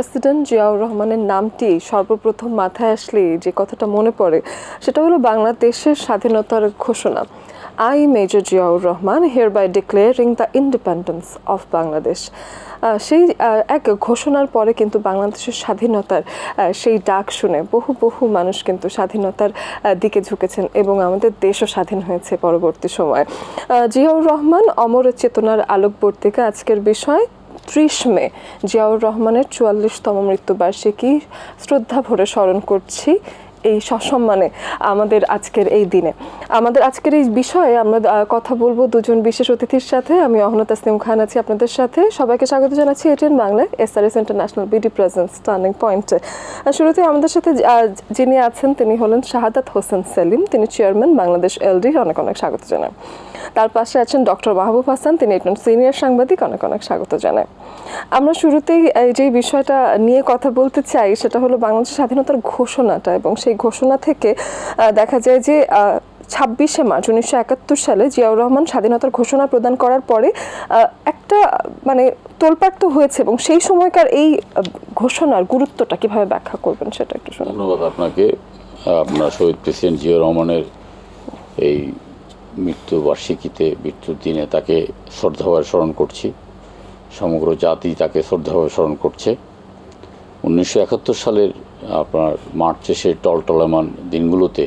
President Ziaur রহমানের নামটি সর্বপ্রথম মাথায় আসলে যে কথাটা মনে পড়ে সেটা হলো বাংলাদেশের স্বাধীনতার ঘোষণা। I, Major Ziaur Rahman, hereby declaring the independence of Bangladesh. সেই এক ঘোষণার পরে কিন্তু বাংলাদেশের স্বাধীনতার সেই ডাক শুনে বহু বহু মানুষ কিন্তু স্বাধীনতার দিকে ঝুঁকেছেন এবং আমাদের দেশও স্বাধীন হয়েছে পরবর্তী সময়ে। জিয়াউর রহমান অমর চেতনার আলোকবর্তিকা আজকের বিষয়। 30 মে জিয়াউর রহমানের 44তম মৃত্যুবার্ষিকী শ্রদ্ধা ভরে স্মরণ করছি এই সসম্মানে আমাদের আজকের এই দিনে। আমাদের আজকের এই বিষয়ে আমরা কথা বলবো দুজন বিশেষ অতিথির সাথে। আমি অহনা তাসনিম খান আছি আপনাদের সাথে। সবাইকে স্বাগত জানাচ্ছি এটিএন বাংলায় SRS international BD presence turning পয়েন্টে। শুরুতে আমাদের সাথে যিনি আছেন তিনি হলেন শাহাদাত হোসেন সেলিম, তিনি চেয়ারম্যান বাংলাদেশ LD, অনেক অনেক স্বাগত জানাই। তার পাশে আছেন ডক্টর মাহবুব হাসান, তিনি একজন সিনিয়র সাংবাদিক, অনেক অনেক স্বাগত জানাই। আমরা শুরুতেই যে বিষয়টা নিয়ে কথা বলতে চাই সেটা হলো বাংলাদেশের স্বাধীনতার ঘোষণাটা, এবং সেই ঘোষণা থেকে দেখা যায় যে 26শে মার্চ 1971 সালে জিয়াউর রহমান স্বাধীনতার ঘোষণা প্রদান করার পরে একটা মানে তোলপাড় তো হয়েছে, এবং সেই সময়কার এই ঘোষণার গুরুত্বটা কিভাবে ব্যাখ্যা করবেন সেটা একটু শুনুন। ধন্যবাদ আপনাকে। আপনার শহীদ প্রেসিডেন্ট জিয়াউর রহমানের এই মৃত্যুবার্ষিকীতে, মৃত্যুর দিনে তাকে শ্রদ্ধাভাবে স্মরণ করছি। সমগ্র জাতি তাকে শ্রদ্ধাভাবে স্মরণ করছে। 1971 সালের আপনার মার্চে সেই টলটলামান দিনগুলোতে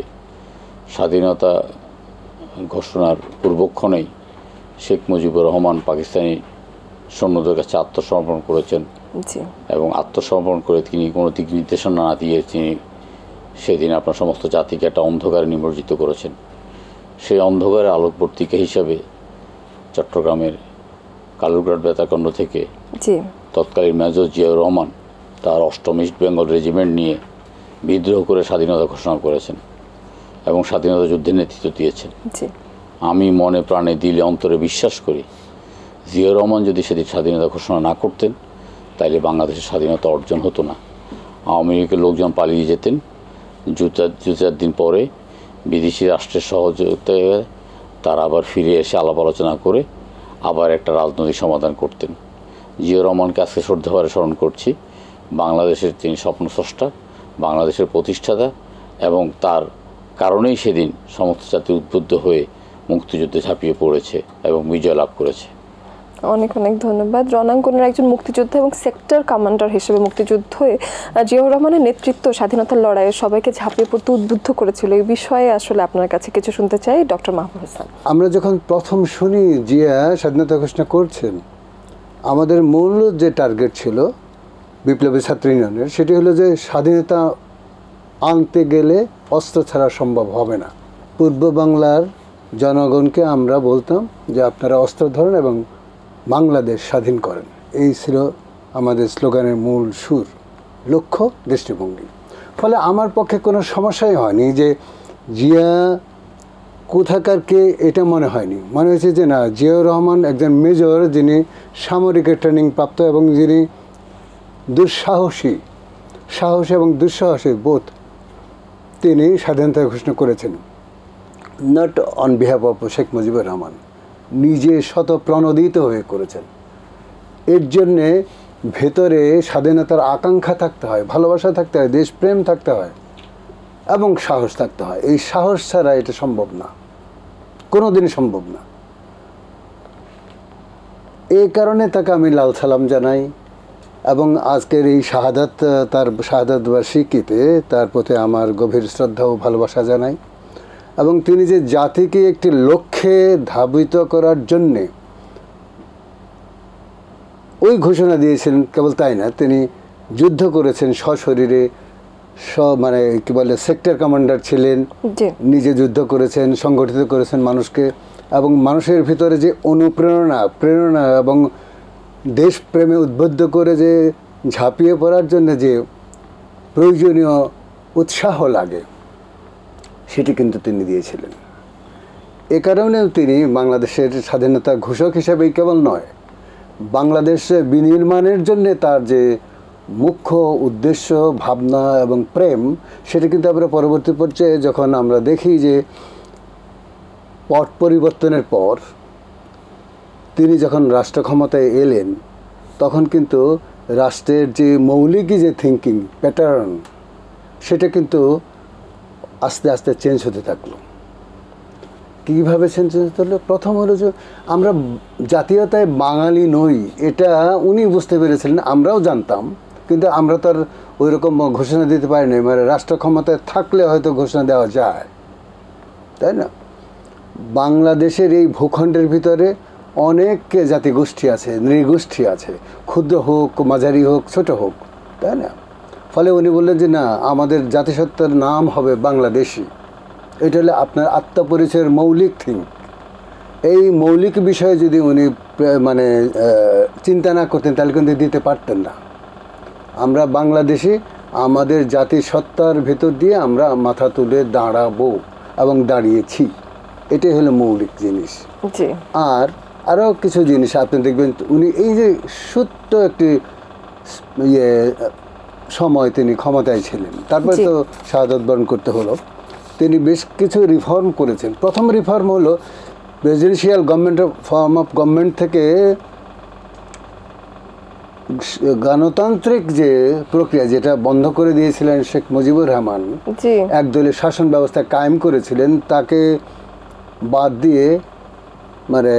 স্বাধীনতা ঘোষণার পূর্বক্ষণেই শেখ মুজিবুর রহমান পাকিস্তানি সৈন্যদের কাছে আত্মসমর্পণ করেছেন, এবং আত্মসমর্পণ করে তিনি কোনো দিক নির্দেশনা না দিয়ে তিনি সেদিন আপনার সমস্ত জাতিকে একটা অন্ধকারে নিমজ্জিত করেছেন। সেই অন্ধকারের আলোকবর্তিকা হিসাবে চট্টগ্রামের কালুরঘাট বেতারকেন্দ্র থেকে তৎকালীন মেজর জিয়াউর রহমান তার 8ম ইস্ট বেঙ্গল রেজিমেন্ট নিয়ে বিদ্রোহ করে স্বাধীনতা ঘোষণা করেছেন এবং স্বাধীনতা যুদ্ধের নেতৃত্ব দিয়েছেন। আমি মনে প্রাণে দিলে অন্তরে বিশ্বাস করি, জিয়াউর রহমান যদি সেদিন স্বাধীনতা ঘোষণা না করতেন তাইলে বাংলাদেশের স্বাধীনতা অর্জন হতো না। আওয়ামী লীগের লোকজন পালিয়ে যেতেন। দু চার দিন পরে বিদেশি রাষ্ট্রের সহযোগিতায় তারা আবার ফিরে এসে আলাপ আলোচনা করে আবার একটা রাজনৈতিক সমাধান করতেন। জিয়াউর রহমানকে আজকে শ্রদ্ধাভরে স্মরণ করছি। বাংলাদেশের তিনি স্বপ্নস্রষ্টা, বাংলাদেশের প্রতিষ্ঠাতা, এবং তার কারণেই সেদিন সমস্ত জাতি উদ্বুদ্ধ হয়ে মুক্তিযুদ্ধে ঝাঁপিয়ে পড়েছে এবং বিজয় লাভ করেছে। অনেক অনেক ধন্যবাদ। রণাঙ্গনের একজন মুক্তিযোদ্ধা এবং সেক্টর কমান্ডার হিসেবে মুক্তিযুদ্ধে জিয়াউর রহমানের নেতৃত্ব স্বাধীনতার লড়াইয়ে সবাইকে ঝাঁপিয়ে পড়তে উদ্বুদ্ধ করেছিল। এই বিষয়ে আসলে আপনার কাছে কিছু শুনতে চাই, ডক্টর মাহবুব হাসান। আমরা যখন প্রথম শুনি জিয়া স্বাধীনতা ঘোষণা করছেন, আমাদের মূল যে টার্গেট ছিল বিপ্লবী ছাত্র ইউনিয়নের, সেটি হলো যে স্বাধীনতা আনতে গেলে অস্ত্র ছাড়া সম্ভব হবে না। পূর্ব বাংলার জনগণকে আমরা বলতাম যে আপনারা অস্ত্র ধরেন এবং বাংলাদেশ স্বাধীন করেন। এই ছিল আমাদের স্লোগানের মূল সুর, লক্ষ্য, দৃষ্টিভঙ্গি। ফলে আমার পক্ষে কোনো সমস্যাই হয়নি যে জিয়া কোথাকারকে, এটা মনে হয়নি। মনে হয়েছে যে না, জিয়াউর রহমান একজন মেজর, যিনি সামরিক ট্রেনিং প্রাপ্ত এবং যিনি সাহসী এবং দুঃসাহসী বোধ তিনি স্বাধীনতা ঘোষণা করেছেন। Not on behalf of Sheikh Mujibur Rahman, নিজে শতপ্রণোদিত হয়ে করেছেন। এর জন্যে ভেতরে স্বাধীনতার আকাঙ্ক্ষা থাকতে হয়, ভালোবাসা থাকতে হয়, দেশপ্রেম থাকতে হয় এবং সাহস থাকতে হয়। এই সাহস ছাড়া এটা সম্ভব না, কোনো দিনই সম্ভব না। এই কারণে তাকে আমি লাল সালাম জানাই, এবং আজকের এই তার শাহাদাত বার্ষিকীতে তার প্রতি আমার গভীর শ্রদ্ধা ও ভালোবাসা জানাই। এবং তিনি যে জাতিকে একটি লক্ষ্যে ধাবিত করার জন্যে ওই ঘোষণা দিয়েছিলেন, কেবল তাই না, তিনি যুদ্ধ করেছেন সশরীরে, মানে কি বলে সেক্টর কমান্ডার ছিলেন, নিজে যুদ্ধ করেছেন, সংগঠিত করেছেন মানুষকে, এবং মানুষের ভিতরে যে প্রেরণা এবং দেশপ্রেমে উদ্বুদ্ধ করে যে ঝাঁপিয়ে পড়ার জন্য যে প্রয়োজনীয় উৎসাহ লাগে সেটি কিন্তু তিনি দিয়েছিলেন। এ কারণেও তিনি বাংলাদেশের স্বাধীনতা ঘোষক হিসেবেই কেবল নয়, বাংলাদেশ বিনির্মাণের জন্যে তার যে মুখ্য উদ্দেশ্য, ভাবনা এবং প্রেম, সেটা কিন্তু আমরা পরবর্তী পর্যায়ে যখন আমরা দেখি যে পট পরিবর্তনের পর তিনি যখন রাষ্ট্র ক্ষমতায় এলেন, তখন কিন্তু রাষ্ট্রের যে মৌলিক যে থিঙ্কিং প্যাটার্ন সেটা কিন্তু আস্তে আস্তে চেঞ্জ হতে থাকলো। কীভাবে চেঞ্জ হতে হলো? প্রথম হলো যে আমরা জাতীয়তায় বাঙালি নই, এটা উনি বুঝতে পেরেছিলেন, আমরাও জানতাম, কিন্তু আমরা তো আর ওই রকম ঘোষণা দিতে পারি না। মানে রাষ্ট্র ক্ষমতায় থাকলে হয়তো ঘোষণা দেওয়া যায়, তাই না? বাংলাদেশের এই ভূখণ্ডের ভিতরে অনেক জাতিগোষ্ঠী আছে, নৃগোষ্ঠী আছে, ক্ষুদ্র হোক, মাঝারি হোক, ছোট হোক, তাই না? ফলে উনি বললেন যে না, আমাদের জাতিসত্তার নাম হবে বাংলাদেশি। এটা হলো আপনার আত্মপরিচয়ের মৌলিক থিং। এই মৌলিক বিষয়ে যদি উনি মানে চিন্তা না করতেন তাহলে কিন্তু দিতে পারতেন না। আমরা বাংলাদেশি, আমাদের জাতিসত্তার ভেতর দিয়ে আমরা মাথা তুলে দাঁড়াবো এবং দাঁড়িয়েছি, এটাই হলো মৌলিক জিনিস। আর আরও কিছু জিনিস আপনি দেখবেন, উনি এই যে ছোট্ট একটি সময় তিনি ক্ষমতায় ছিলেন, তারপরে তো শাহাদাত বরণ করতে হলো। তিনি বেশ কিছু রিফর্ম করেছেন। প্রথম রিফর্ম হলো presidential government form of government থেকে গণতান্ত্রিক যে প্রক্রিয়া, যেটা বন্ধ করে দিয়েছিলেন শেখ মুজিবুর রহমান, একদলীয় শাসন ব্যবস্থা কায়েম করেছিলেন, তাকে বাদ দিয়ে মানে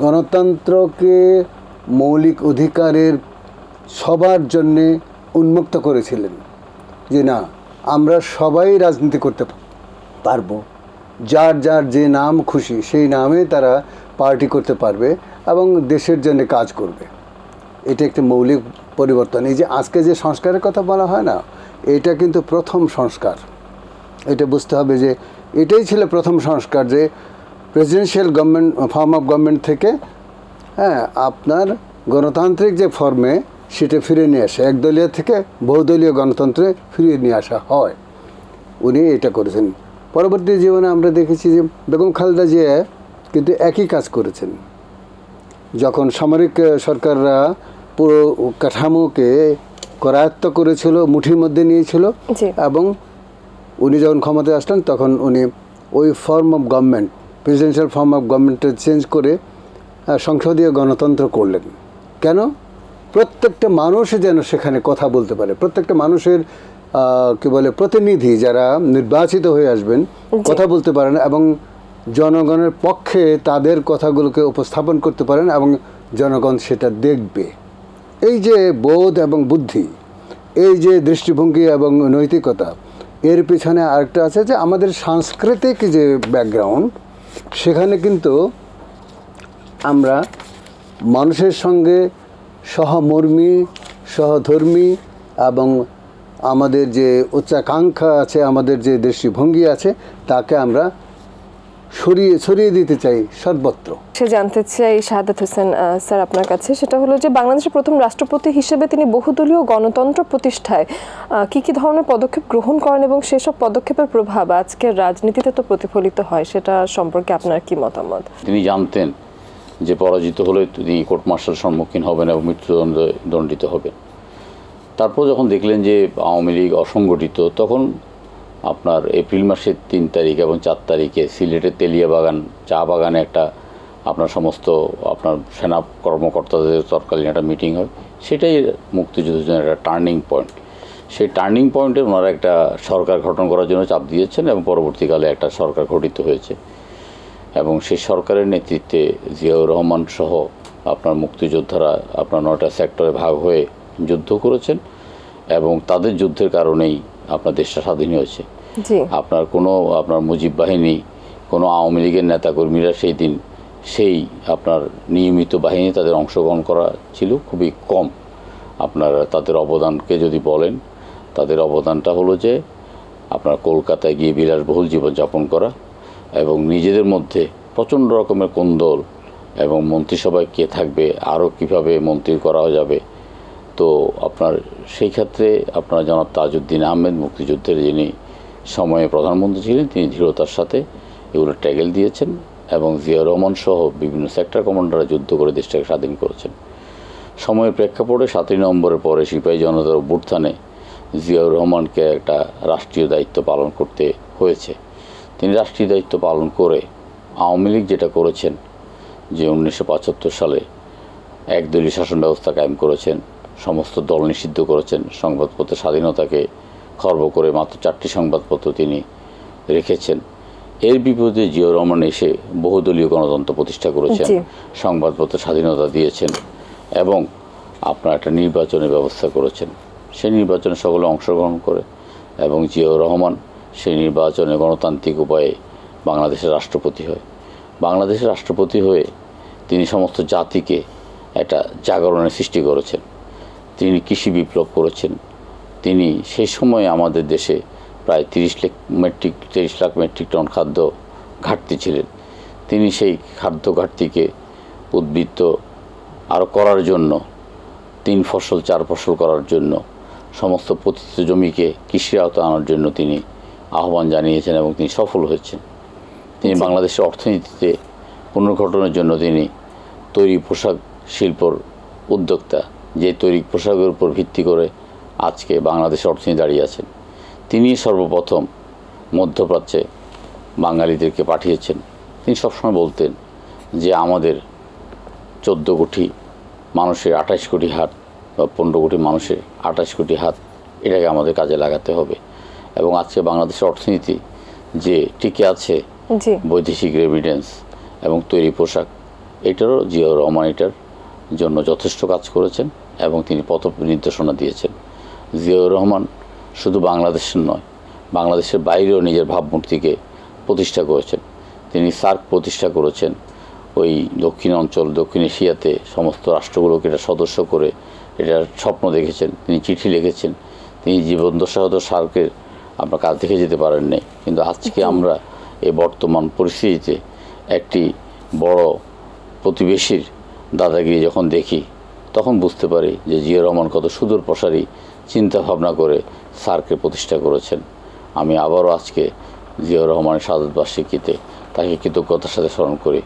গণতন্ত্রকে মৌলিক অধিকারের সবার জন্যে উন্মুক্ত করেছিলেন। যে না, আমরা সবাই রাজনীতি করতে পারবো, যার যার যে নাম খুশি সেই নামে তারা পার্টি করতে পারবে এবং দেশের জন্য কাজ করবে। এটা একটা মৌলিক পরিবর্তন। এই যে আজকে যে সংস্কারের কথা বলা হয় না, এটা কিন্তু প্রথম সংস্কার। এটা বুঝতে হবে যে এটাই ছিল প্রথম সংস্কার, যে presidential government form of government থেকে আপনার গণতান্ত্রিক যে ফর্মে সেটা ফিরে নিয়ে আসে, একদলীয় থেকে বহুদলীয় গণতন্ত্রে ফিরিয়ে নিয়ে আসা হয়। উনি এটা করেছেন। পরবর্তী জীবনে আমরা দেখেছি যে বেগম খালেদা জিয়া কিন্তু একই কাজ করেছেন। যখন সামরিক সরকাররা পুরো কাঠামোকে করায়ত্ত করেছিল, মুঠির মধ্যে নিয়েছিল, এবং উনি যখন ক্ষমতায় আসলেন তখন উনি ওই form of government, presidential form of গভর্নমেন্টে চেঞ্জ করে সংসদীয় গণতন্ত্র করলেন। কেন? প্রত্যেকটা মানুষ যেন সেখানে কথা বলতে পারে, প্রত্যেকটা মানুষের কি বলে প্রতিনিধি যারা নির্বাচিত হয়ে আসবেন কথা বলতে পারেন এবং জনগণের পক্ষে তাদের কথাগুলোকে উপস্থাপন করতে পারেন এবং জনগণ সেটা দেখবে। এই যে বোধ এবং বুদ্ধি, এই যে দৃষ্টিভঙ্গি এবং নৈতিকতা, এর পিছনে আরেকটা আছে যে আমাদের সাংস্কৃতিক যে ব্যাকগ্রাউন্ড, সেখানে কিন্তু আমরা মানুষের সঙ্গে সহমর্মী, সহধর্মী এবং আমাদের যে উচ্চাকাঙ্ক্ষা আছে, আমাদের যে দৃষ্টিভঙ্গি আছে, তাকে আমরা ছড়িয়ে দিতে চাই সর্বত্র। সে জানতে চাই শাহাদাত হোসেন স্যার আপনার কাছে, সেটা হলো যে বাংলাদেশের প্রথম রাষ্ট্রপতি হিসেবে তিনি বহুদলীয় গণতন্ত্র প্রতিষ্ঠায় কি কি ধরনের পদক্ষেপ গ্রহণ করেন এবং সেসব পদক্ষেপের প্রভাব আজকের রাজনীতিতে তো প্রতিফলিত হয়, সেটা সম্পর্কে আপনার কি মতামত? তিনি জানতেন যে পরাজিত হলে তিনি কোর্ট মার্শাল সম্মুখীন হবেন এবং মৃত্যুদণ্ডে দণ্ডিত হবেন। তারপর যখন দেখলেন যে আওয়ামী লীগ অসংগঠিত, তখন আপনার এপ্রিল মাসের 3 তারিখ এবং 4 তারিখে সিলেটের তেলিয়াবাগান চা বাগানে একটা আপনার সমস্ত আপনার সেনা কর্মকর্তাদের তৎকালীন একটা মিটিং হয়। সেটাই মুক্তিযুদ্ধের জন্য একটা টার্নিং পয়েন্ট। সেই টার্নিং পয়েন্টে ওনারা একটা সরকার গঠন করার জন্য চাপ দিয়েছেন এবং পরবর্তীকালে একটা সরকার গঠিত হয়েছে এবং সেই সরকারের নেতৃত্বে জিয়াউর রহমান সহ আপনার মুক্তিযোদ্ধারা আপনার 9টা সেক্টরে ভাগ হয়ে যুদ্ধ করেছেন এবং তাদের যুদ্ধের কারণেই আপনার দেশটা স্বাধীন হয়েছে। আপনার মুজিব বাহিনী, কোনো আওয়ামী লীগের নেতাকর্মীরা সেই দিন সেই আপনার নিয়মিত বাহিনী তাদের অংশগ্রহণ করা ছিল খুবই কম। আপনার তাদের অবদানকে যদি বলেন, তাদের অবদানটা হলো যে আপনার কলকাতায় গিয়ে বিলাসবহুল জীবনযাপন করা এবং নিজেদের মধ্যে প্রচণ্ড রকমের কোন্দল এবং মন্ত্রিসভায় কে থাকবে, আরও কিভাবে মন্ত্রী করা যাবে। তো আপনার সেই ক্ষেত্রে আপনার জনাব তাজউদ্দিন আহমেদ, মুক্তিযুদ্ধের যিনি সময়ে প্রধানমন্ত্রী ছিলেন, তিনি দৃঢ়তার সাথে এগুলো ট্যাগেল দিয়েছেন এবং জিয়াউর রহমান সহ বিভিন্ন সেক্টর কমান্ডাররা যুদ্ধ করে দেশটাকে স্বাধীন করেছেন। সময়ের প্রেক্ষাপটে 7ই নভেম্বরের পরে সিপাহী জনতার অভ্যুত্থানে জিয়াউর রহমানকে একটা রাষ্ট্রীয় দায়িত্ব পালন করতে হয়েছে। তিনি রাষ্ট্রীয় দায়িত্ব পালন করে আওয়ামী লীগ যেটা করেছেন যে 1975 সালে একদলীয় শাসন ব্যবস্থা কায়েম করেছেন, সমস্ত দল নিষিদ্ধ করেছেন, সংবাদপত্রের স্বাধীনতাকে খর্ব করে মাত্র 4টি সংবাদপত্র তিনি রেখেছেন। এর বিপরীতে জিয়াউর রহমান এসে বহুদলীয় গণতন্ত্র প্রতিষ্ঠা করেছেন, সংবাদপত্রের স্বাধীনতা দিয়েছেন এবং আপনার একটা নির্বাচনের ব্যবস্থা করেছেন। সেই নির্বাচনে সকলে অংশগ্রহণ করে এবং জিয়াউর রহমান সেই নির্বাচনে গণতান্ত্রিক উপায়ে বাংলাদেশের রাষ্ট্রপতি হয়। বাংলাদেশের রাষ্ট্রপতি হয়ে তিনি সমস্ত জাতিকে একটা জাগরণের সৃষ্টি করেছেন। তিনি কৃষি বিপ্লব করেছেন। তিনি সেই সময়ে আমাদের দেশে প্রায় 30 লাখ মেট্রিক টন খাদ্য ঘাটতি ছিলেন। তিনি সেই খাদ্য ঘাটতিকে উদ্বৃত্ত আরও করার জন্য 3 ফসল 4 ফসল করার জন্য সমস্ত পতিত জমিকে কৃষির আওতায় আনার জন্য তিনি আহ্বান জানিয়েছেন এবং তিনি সফল হয়েছেন। তিনি বাংলাদেশের অর্থনীতিতে পুনর্গঠনের জন্য তিনি তৈরি পোশাক শিল্পর উদ্যোক্তা, যে তৈরি পোশাকের উপর ভিত্তি করে আজকে বাংলাদেশের অর্থনীতি দাঁড়িয়ে আছেন। তিনি সর্বপ্রথম মধ্যপ্রাচ্যে বাঙালিদেরকে পাঠিয়েছেন। তিনি সবসময় বলতেন যে আমাদের 14 কোটি মানুষের 28 কোটি হাত বা 15 কোটি মানুষের 28 কোটি হাত, এটাকে আমাদের কাজে লাগাতে হবে। এবং আজকে বাংলাদেশের অর্থনীতি যে টিকে আছে বৈদেশিক রেমিটেন্স এবং তৈরি পোশাক, এটারও জিয়াউর রহমান এটার জন্য যথেষ্ট কাজ করেছেন এবং তিনি পথ নির্দেশনা দিয়েছেন। জিয়াউর রহমান শুধু বাংলাদেশের নয়, বাংলাদেশের বাইরেও নিজের ভাবমূর্তিকে প্রতিষ্ঠা করেছেন। তিনি সার্ক প্রতিষ্ঠা করেছেন। ওই দক্ষিণ অঞ্চল, দক্ষিণ এশিয়াতে সমস্ত রাষ্ট্রগুলোকে এটা সদস্য করে এটার স্বপ্ন দেখেছেন। তিনি চিঠি লিখেছেন। তিনি জীবনদশা হয়তো সার্কের আপনার কাছ থেকে যেতে পারেননি, কিন্তু আজকে আমরা এই বর্তমান পরিস্থিতিতে একটি বড় প্রতিবেশীর দাদাগিরি যখন দেখি তখন বুঝতে পারি যে জিয়াউর রহমান কত সুদূর প্রসারী চিন্তা ভাবনা করে সার্কের প্রতিষ্ঠা করেছেন। আমি আবারও আজকে জিয়াউর রহমানের শাহাদত বার্ষিকীতে তাকে কৃতজ্ঞতার সাথে স্মরণ করি।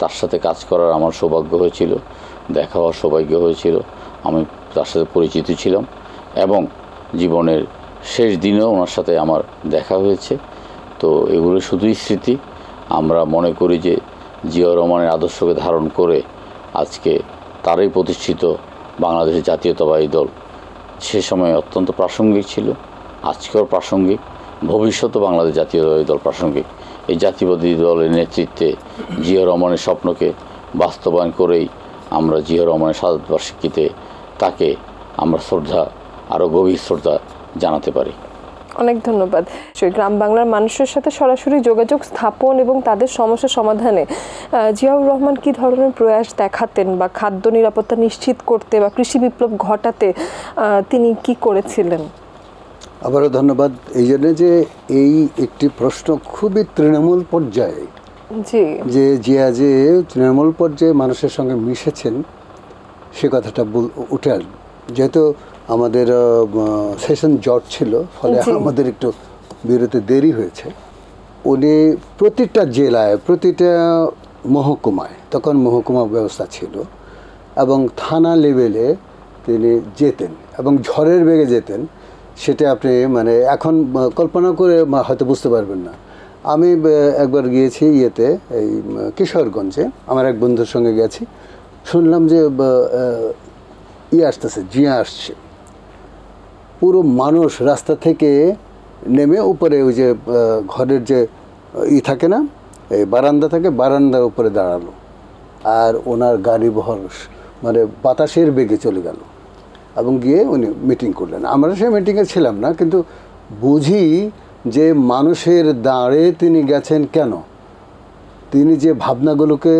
তার সাথে কাজ করার আমার সৌভাগ্য হয়েছিল, দেখা হওয়ার সৌভাগ্য হয়েছিল। আমি তার সাথে পরিচিত ছিলাম এবং জীবনের শেষ দিনেও ওনার সাথে আমার দেখা হয়েছে। তো এগুলো শুধুই স্মৃতি। আমরা মনে করি যে জিয়াউর রহমানের আদর্শকে ধারণ করে আজকে তারই প্রতিষ্ঠিত বাংলাদেশের জাতীয়তাবাদী দল সে সময় অত্যন্ত প্রাসঙ্গিক ছিল, আজকেও প্রাসঙ্গিক, ভবিষ্যতে বাংলাদেশ জাতীয়তাবাদী দল প্রাসঙ্গিক। এই জাতীয়তাবাদী দলের নেতৃত্বে জিয়াউর রহমানের স্বপ্নকে বাস্তবায়ন করেই আমরা জিয়াউর রহমানের শাহাদত বার্ষিকীতে তাকে আমরা আরও গভীর শ্রদ্ধা জানাতে পারি। অনেক ধন্যবাদ। গ্রাম বাংলার মানুষের সাথে সরাসরি যোগাযোগ স্থাপন এবং তাদের সমস্যা সমাধানে জিয়াউর রহমান কি ধরনের প্রয়াস দেখাতেন বা খাদ্য নিরাপত্তা নিশ্চিত করতে বা কৃষি বিপ্লব ঘটাতে তিনি কি করেছিলেন? আবারও ধন্যবাদ এই জন্য যে এই একটি প্রশ্ন খুবই তৃণমূল পর্যায়ে, যে জিয়া যে তৃণমূল পর্যায়ে মানুষের সঙ্গে মিশেছেন সে কথাটা উঠে আসবে। যেহেতু আমাদের সেশন জট ছিল, ফলে আমাদের একটু বিরতি দেরি হয়েছে। উনি প্রতিটা জেলায়, প্রতিটা মহকুমায়, তখন মহকুমা ব্যবস্থা ছিল, এবং থানা লেভেলে তিনি যেতেন এবং ঝড়ের বেগে যেতেন। সেটা আপনি মানে এখন কল্পনা করে হয়তো বুঝতে পারবেন না। আমি একবার গিয়েছি ইয়েতে, এই কিশোরগঞ্জে আমার এক বন্ধুর সঙ্গে গেছি। শুনলাম যে আসতেছে, জিয়া আসছে। পুরো মানুষ রাস্তা থেকে নেমে উপরে ওই যে ঘরের যে থাকে না, এই বারান্দা থাকে, বারান্দার উপরে দাঁড়ালো, আর ওনার গাড়ি বহর মানে বাতাসের বেগে চলে গেল এবং গিয়ে উনি মিটিং করলেন। আমরা সেই মিটিংয়ে ছিলাম না, কিন্তু বুঝি যে মানুষের দাঁড়ে তিনি গেছেন কেন। তিনি যে ভাবনাগুলোকে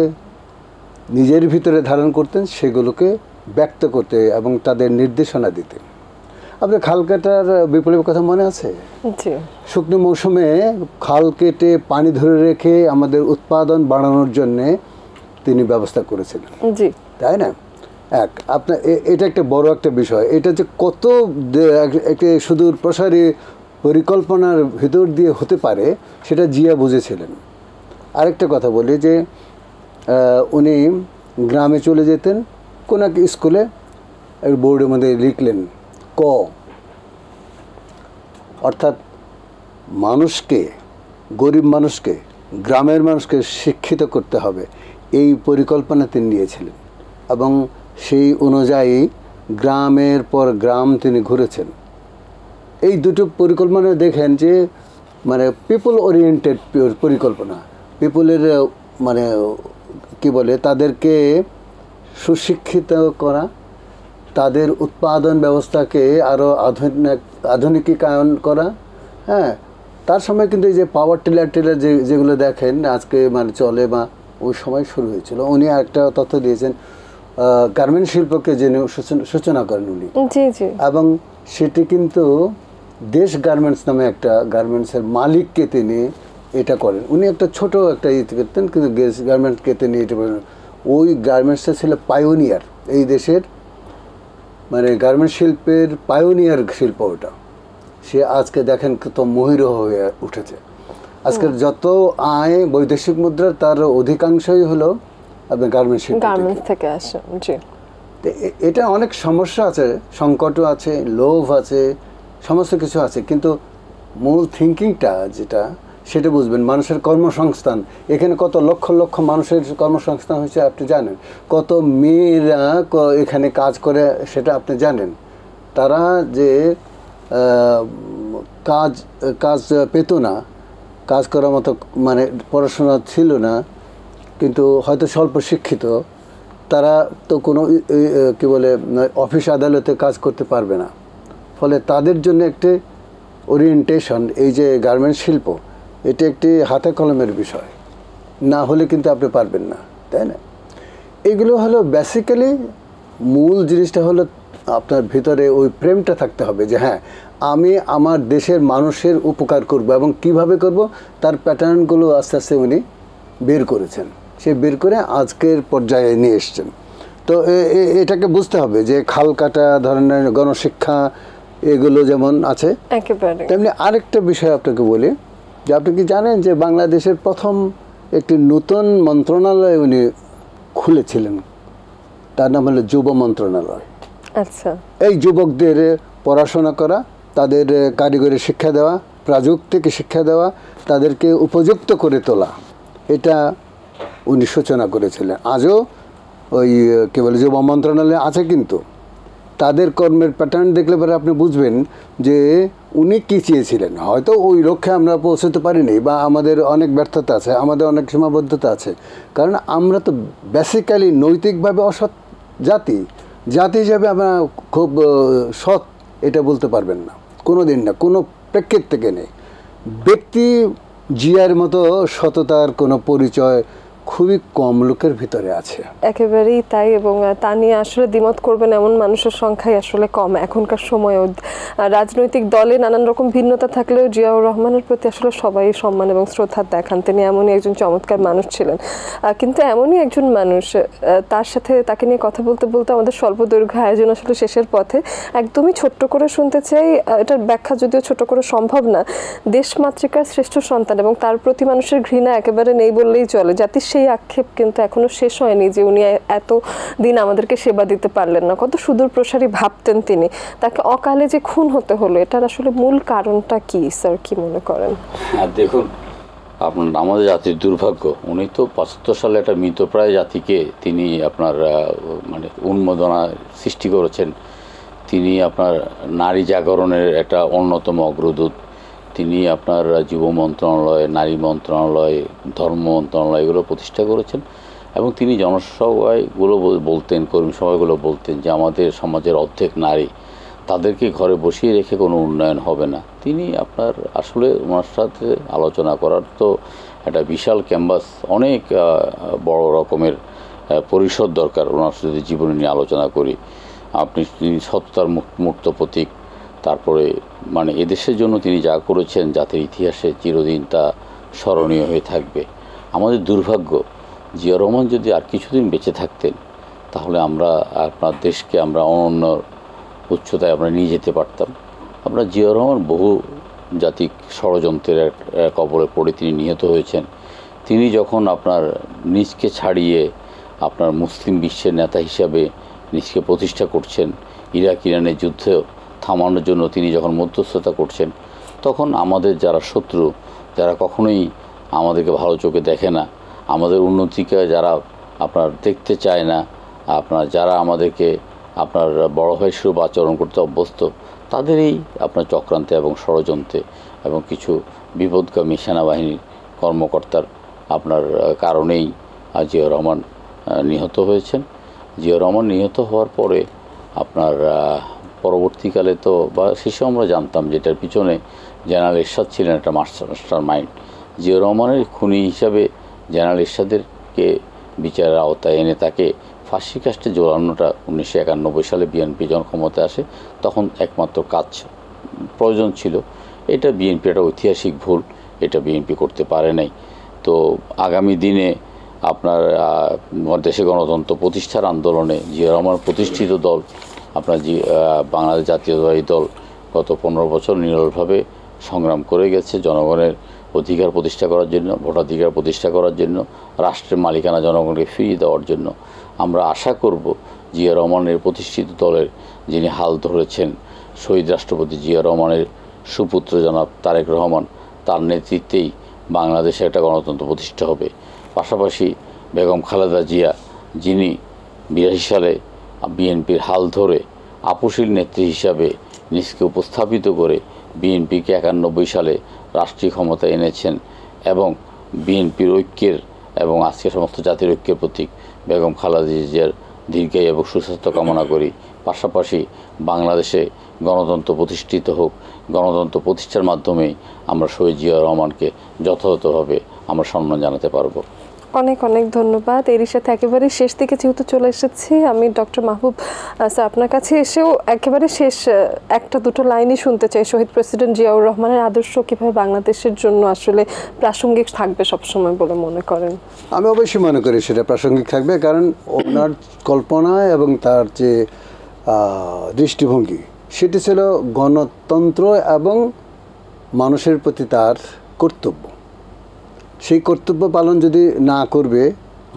নিজের ভিতরে ধারণ করতেন সেগুলোকে ব্যক্ত করতে এবং তাদের নির্দেশনা দিতেন। আপনার খাল কাটার বিপ্লবের কথা মনে আছে? শুকনো মৌসুমে খাল কেটে পানি ধরে রেখে আমাদের উৎপাদন বাড়ানোর জন্যে তিনি ব্যবস্থা করেছিলেন, তাই না? আপনার এটা একটা বড় একটা বিষয়। এটা যে কত একটা সুদূর প্রসারী পরিকল্পনার ভিতর দিয়ে হতে পারে সেটা জিয়া বুঝেছিলেন। আরেকটা কথা বলি যে উনি গ্রামে চলে যেতেন, কোন এক স্কুলে বোর্ডের মধ্যে লিখলেন ক, অর্থাৎ মানুষকে, গরিব মানুষকে, গ্রামের মানুষকে শিক্ষিত করতে হবে, এই পরিকল্পনা তিনি নিয়েছিলেন। এবং সেই অনুযায়ী গ্রামের পর গ্রাম তিনি ঘুরেছেন। এই দুটো পরিকল্পনা দেখেন যে মানে পিপল ওরিয়েন্টেড পরিকল্পনা, পিপলের মানে কি বলে তাদেরকে সুশিক্ষিত করা, তাদের উৎপাদন ব্যবস্থাকে আরও আধুনিকীকরণ করা। হ্যাঁ, তার সময় কিন্তু এই যে পাওয়ার টিলার যেগুলো দেখেন আজকে মানে চলে বা ওই সময় শুরু হয়েছিল। উনি একটা তথ্য দিয়েছেন, গার্মেন্ট শিল্পকে যিনি সূচনা করেন উনি, জি জি, এবং সেটি কিন্তু দেশ গার্মেন্টস নামে একটা গার্মেন্টসের মালিককে তিনি এটা করেন। উনি একটা ছোট একটা ইয়ে করতেন, কিন্তু দেশ গার্মেন্টসকে তিনি এটা করেন। ওই গার্মেন্টসটা ছিল পায়োনিয়ার, এই দেশের মানে গার্মেন্ট শিল্পের পায়োনিয়ার শিল্প ওটা। সে আজকে দেখেন কত মহিরহ হয়ে উঠেছে। আজকের যত আয় বৈদেশিক মুদ্রার তার অধিকাংশই হলো আপনার গার্মেন্ট শিল্প থেকে আসে। জি, এটা অনেক সমস্যা আছে, সংকটও আছে, লোভ আছে, সমস্ত কিছু আছে, কিন্তু মূল থিঙ্কিংটা যেটা সেটা বুঝবেন। মানুষের কর্মসংস্থান, এখানে কত লক্ষ লক্ষ মানুষের কর্মসংস্থান হয়েছে আপনি জানেন, কত মেয়েরা এখানে কাজ করে সেটা আপনি জানেন। তারা যে কাজ পেত না, কাজ করার মতো মানে পড়াশোনা ছিল না, কিন্তু হয়তো স্বল্প শিক্ষিত, তারা তো কোনো কী বলে অফিস আদালতে কাজ করতে পারবে না। ফলে তাদের জন্য একটি ওরিয়েন্টেশন, এই যে গার্মেন্টস শিল্প, এটা একটি হাতে কলমের বিষয়, না হলে কিন্তু আপনি পারবেন না, তাই না? এগুলো হলো বেসিক্যালি মূল জিনিসটা হলো আপনার ভিতরে ওই প্রেমটা থাকতে হবে যে হ্যাঁ, আমি আমার দেশের মানুষের উপকার করব, এবং কিভাবে করব তার প্যাটার্নগুলো আস্তে আস্তে উনি বের করেছেন। সে বের করে আজকের পর্যায়ে নিয়ে এসছেন। তো এটাকে বুঝতে হবে যে খাল কাটা ধরনের গণশিক্ষা এগুলো যেমন আছে, একেবারে তেমনি আরেকটা বিষয় আপনাকে বলি যে আপনি কি জানেন যে বাংলাদেশের প্রথম একটি নতুন মন্ত্রণালয় উনি খুলেছিলেন, তার নাম হলো যুব মন্ত্রণালয়। আচ্ছা, এই যুবকদের পড়াশোনা করা, তাদের কারিগরি শিক্ষা দেওয়া, প্রযুক্তিক শিক্ষা দেওয়া, তাদেরকে উপযুক্ত করে তোলা, এটা উনি সূচনা করেছিলেন। আজও ওই কী বলে যুব মন্ত্রণালয় আছে, কিন্তু তাদের কর্মের প্যাটার্ন দেখলে পরে আপনি বুঝবেন যে উনি কী চেয়েছিলেন। হয়তো ওই লক্ষ্যে আমরা পৌঁছতে পারিনি, বা আমাদের অনেক ব্যর্থতা আছে, আমাদের অনেক সীমাবদ্ধতা আছে, কারণ আমরা তো বেসিক্যালি নৈতিকভাবে অসৎ জাতি হিসাবে আমরা খুব সৎ এটা বলতে পারবেন না, কোনো দিন না, কোনো প্রেক্ষিত থেকে নেই। ব্যক্তি জিয়ার মতো সততার কোনো পরিচয় খুবই কম লোকের ভিতরে আছে। একেবারেই তাই, এবং তা নিয়ে আসলে দ্বিমত করবেন এমন মানুষের সংখ্যাই আসলে কম এখনকার সময়েও। রাজনৈতিক দলে নানান রকম ভিন্নতা থাকলেও জিয়াউর রহমানের প্রতি আসলে সবাই সম্মান এবং শ্রদ্ধা দেখান। তিনি এমনই একজন চমৎকার মানুষ ছিলেন। কিন্তু এমনই একজন মানুষ, তার সাথে তাকে নিয়ে কথা বলতে বলতে আমাদের স্বল্প দৈর্ঘ্য আয়োজন আসলে শেষের পথে। একদমই ছোট্ট করে শুনতে চাই, এটার ব্যাখ্যা যদিও ছোট করে সম্ভব না। দেশমাতৃকার শ্রেষ্ঠ সন্তান, এবং তার প্রতি মানুষের ঘৃণা একেবারে নেই বললেই চলে। জাতির সেই আক্ষেপ কিন্তু এখনো শেষ হয়নি যে উনি এত দিন আমাদেরকে সেবা দিতে পারলেন না। কত সুদূর প্রসারী ভাবতেন তিনি। তাকে অকালে যে খুন হতে হলো, এটার আসলে মূল কারণটা কি স্যার, কি মনে করেন? দেখুন, আপনার আমাদের জাতির দুর্ভাগ্য, উনি তো ৭৫ সালে একটা মৃতপ্রায় জাতিকে তিনি আপনার মানে উন্মাদনা সৃষ্টি করেছেন। তিনি আপনার নারী জাগরণের একটা অন্যতম অগ্রদূত। তিনি আপনার যুব মন্ত্রণালয়, নারী মন্ত্রণালয়, ধর্ম মন্ত্রণালয় এগুলো প্রতিষ্ঠা করেছেন, এবং তিনি জনসভাগুলো বলতেন, কর্মী সভাগুলো বলতেন যে আমাদের সমাজের অর্ধেক নারী, তাদেরকে ঘরে বসিয়ে রেখে কোনো উন্নয়ন হবে না। তিনি আপনার আসলে ওনার সাথে আলোচনা করার তো একটা বিশাল ক্যানভাস, অনেক বড় রকমের পরিসর দরকার ওনার সাথে জীবনী নিয়ে আলোচনা করি। তিনি সত্তার মূর্ত প্রতীক। তারপরে মানে এদেশের জন্য তিনি যা করেছেন জাতির ইতিহাসে চিরদিন তা স্মরণীয় হয়ে থাকবে। আমাদের দুর্ভাগ্য, জিয়া রহমান যদি আর কিছুদিন বেঁচে থাকতেন, তাহলে আমরা আপনার দেশকে আমরা অনন্য উচ্চতায় আমরা নিয়ে যেতে পারতাম। আমরা জিয়া রহমান বহু জাতিক ষড়যন্ত্রের কবলে পড়ে তিনি নিহত হয়েছেন। তিনি যখন আপনার নিজকে ছাড়িয়ে আপনার মুসলিম বিশ্বের নেতা হিসাবে নিজকে প্রতিষ্ঠা করছেন, ইরাক ইরানের যুদ্ধ থামানোর জন্য তিনি যখন মধ্যস্থতা করছেন, তখন আমাদের যারা শত্রু, যারা কখনোই আমাদেরকে ভালো চোখে দেখে না, আমাদের উন্নতিকে যারা আপনার দেখতে চায় না, আপনার যারা আমাদেরকে আপনার বড় ভাই স্বরূপ আচরণ করতে অভ্যস্ত, তাদেরই আপনার চক্রান্তে এবং ষড়যন্ত্রে এবং কিছু বিপদগামী সেনাবাহিনীর কর্মকর্তার আপনার কারণেই জিয়াউর রহমান নিহত হয়েছেন। জিয়াউর রহমান নিহত হওয়ার পরে আপনার পরবর্তীকালে তো বা শেষে আমরা জানতাম যেটার পিছনে জেনারেল এরশাদ ছিলেন একটা মাস্টার মাইন্ড। জিয়াউর রহমানের খুনি হিসাবে জেনারেল এরশাদেরকে বিচারের আওতায় এনে তাকে ফাঁসি কাস্টে ঝোলানোটা 1991 সালে বিএনপি যখন ক্ষমতায় আসে তখন একমাত্র কাজ প্রয়োজন ছিল। এটা বিএনপি একটা ঐতিহাসিক ভুল, এটা বিএনপি করতে পারে নাই। তো আগামী দিনে আপনার দেশে গণতন্ত্র প্রতিষ্ঠার আন্দোলনে জিয়া রহমান প্রতিষ্ঠিত দল আপনার বাংলাদেশ জাতীয়তাবাদী দল গত 15 বছর নিরলভাবে সংগ্রাম করে গেছে জনগণের অধিকার প্রতিষ্ঠা করার জন্য, ভোটাধিকার প্রতিষ্ঠা করার জন্য, রাষ্ট্রের মালিকানা জনগণকে ফিরিয়ে দেওয়ার জন্য। আমরা আশা করব জিয়া রহমানের প্রতিষ্ঠিত দলের যিনি হাল ধরেছেন শহীদ রাষ্ট্রপতি জিয়া রহমানের সুপুত্র জনাব তারেক রহমান, তার নেতৃত্বেই বাংলাদেশে একটা গণতন্ত্র প্রতিষ্ঠা হবে। পাশাপাশি বেগম খালেদা জিয়া যিনি 82 সালে বিএনপির হাল ধরে আপোষীল নেত্রী হিসাবে নিজকে উপস্থাপিত করে বিএনপিকে 91 সালে রাষ্ট্রীয় ক্ষমতা এনেছেন এবং বিএনপির ঐক্যের এবং আজকে সমস্ত জাতির ঐক্যের প্রতীক বেগম খালেদা জিয়ার দীর্ঘায়ু এবং সুস্বাস্থ্য কামনা করি। পাশাপাশি বাংলাদেশে গণতন্ত্র প্রতিষ্ঠিত হোক, গণতন্ত্র প্রতিষ্ঠার মাধ্যমেই আমরা শহীদ জিয়া রহমানকে যথাযথভাবে আমরা সম্মান জানাতে পারবো। অনেক অনেক ধন্যবাদ। এরই সাথে একেবারে শেষ দিকে যেহেতু চলে এসেছি, আমি ডক্টর মাহবুব স্যার আপনার কাছে এসেও একেবারে শেষ একটা দুটো লাইনই শুনতে চাই। শহীদ প্রেসিডেন্ট জিয়াউর রহমানের আদর্শ কীভাবে বাংলাদেশের জন্য আসলে প্রাসঙ্গিক থাকবে সবসময় বলে মনে করেন? আমি অবশ্যই মনে করি সেটা প্রাসঙ্গিক থাকবে, কারণ ওনার কল্পনা এবং তার যে দৃষ্টিভঙ্গি সেটি ছিল গণতন্ত্র এবং মানুষের প্রতি তার কর্তব্য। সেই কর্তব্য পালন যদি না করবে,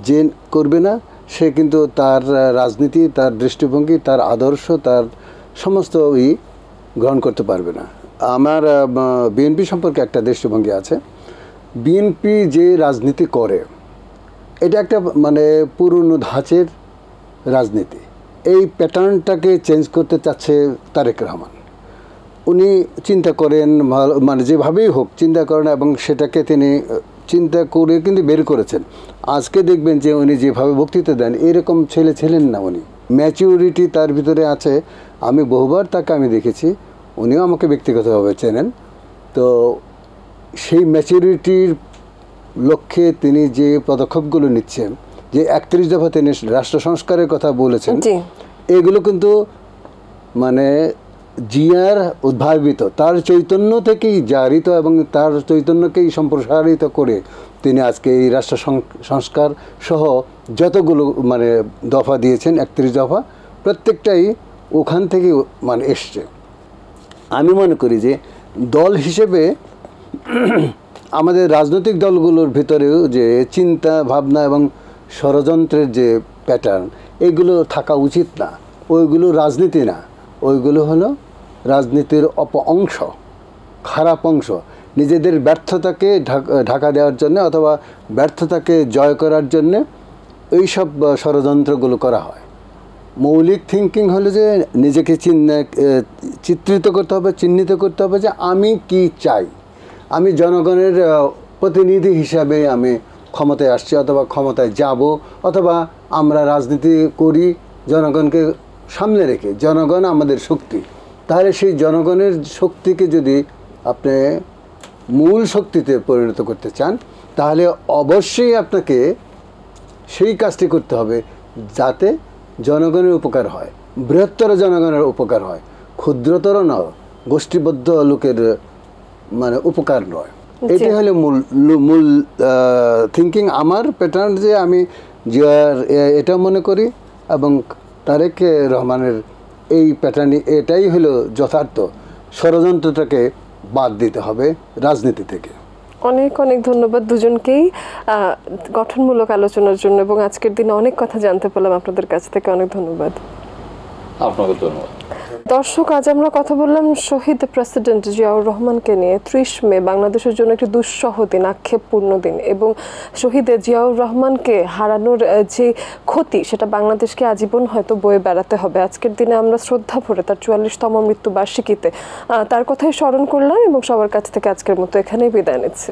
যে করবে না, সে কিন্তু তার রাজনীতি, তার দৃষ্টিভঙ্গি, তার আদর্শ, তার সমস্তই গ্রহণ করতে পারবে না। আমার বিএনপি সম্পর্কে একটা দৃষ্টিভঙ্গি আছে। বিএনপি যে রাজনীতি করে এটা একটা মানে পুরনো ধাঁচের রাজনীতি। এই প্যাটার্নটাকে চেঞ্জ করতে চাচ্ছে তারেক রহমান। উনি চিন্তা করেন, মানে যেভাবেই হোক চিন্তা করেন এবং সেটাকে তিনি চিন্তা করে কিন্তু বের করেছেন। আজকে দেখবেন যে উনি যেভাবে বক্তৃতা দেন এরকম ছেলে ছিলেন না, উনি ম্যাচিউরিটি তার ভিতরে আছে। আমি বহুবার তাকে আমি দেখেছি, উনিও আমাকে ব্যক্তিগতভাবে চেনেন। তো সেই ম্যাচিউরিটির লক্ষ্যে তিনি যে পদক্ষেপগুলো নিচ্ছেন, যে 31 দফা তিনি রাষ্ট্র সংস্কারের কথা বলেছেন, এগুলো কিন্তু মানে জিয়ার উদ্ভাবিত, তার চৈতন্য থেকেই জারিত এবং তার চৈতন্যকেই সম্প্রসারিত করে তিনি আজকে এই রাষ্ট্র সংস্কার সহ যতগুলো মানে দফা দিয়েছেন, 31 দফা, প্রত্যেকটাই ওখান থেকে মানে এসছে। আমি মনে করি যে দল হিসেবে আমাদের রাজনৈতিক দলগুলোর ভিতরেও যে চিন্তা ভাবনা এবং ষড়যন্ত্রের যে প্যাটার্ন, এগুলো থাকা উচিত না। ওইগুলো রাজনীতি না, ওইগুলো হলো রাজনীতির অংশ, খারাপ অংশ। নিজেদের ব্যর্থতাকে ঢাকা দেওয়ার জন্য অথবা ব্যর্থতাকে জয় করার জন্য এইসব ষড়যন্ত্রগুলো করা হয়। মৌলিক থিঙ্কিং হলো যে নিজেকে চিত্রিত করতে হবে, চিহ্নিত করতে হবে যে আমি কি চাই, আমি জনগণের প্রতিনিধি হিসাবে আমি ক্ষমতায় আসছি অথবা ক্ষমতায় যাব, অথবা আমরা রাজনীতি করি জনগণকে সামনে রেখে। জনগণ আমাদের শক্তি। তাহলে সেই জনগণের শক্তিকে যদি আপনি মূল শক্তিতে পরিণত করতে চান, তাহলে অবশ্যই আপনাকে সেই কাজটি করতে হবে যাতে জনগণের উপকার হয়, বৃহত্তর জনগণের উপকার হয়, ক্ষুদ্রতর নয়, গোষ্ঠীবদ্ধ লোকের মানে উপকার নয়। এটাই হলো মূল থিঙ্কিং আমার প্যাটার্ন, যে আমি এটা মনে করি এবং তারেক রহমানের এই প্যাটার্ন, এটাই হলো যথার্থ। ষড়যন্ত্রটাকে বাদ দিতে হবে রাজনীতি থেকে। অনেক অনেক ধন্যবাদ দুজনকেই গঠনমূলক আলোচনার জন্য, এবং আজকের দিনে অনেক কথা জানতে পারলাম আপনাদের কাছ থেকে। অনেক ধন্যবাদ। আপনাকে ধন্যবাদ। দর্শক, আজ আমরা কথা বললাম শহীদ প্রেসিডেন্ট জিয়াউর রহমানকে নিয়ে। 30 মে বাংলাদেশের জন্য একটি দুঃসহ দিন, আক্ষেপপূর্ণ দিন, এবং শহীদ জিয়াউর রহমানকে হারানোর যে ক্ষতি সেটা বাংলাদেশকে আজীবন হয়তো বয়ে বেড়াতে হবে। আজকের দিনে আমরা শ্রদ্ধা ভরে তার 44তম মৃত্যুবার্ষিকীতে তার কথাই স্মরণ করলাম এবং সবার কাছ থেকে আজকের মতো এখানেই বিদায় নিচ্ছি।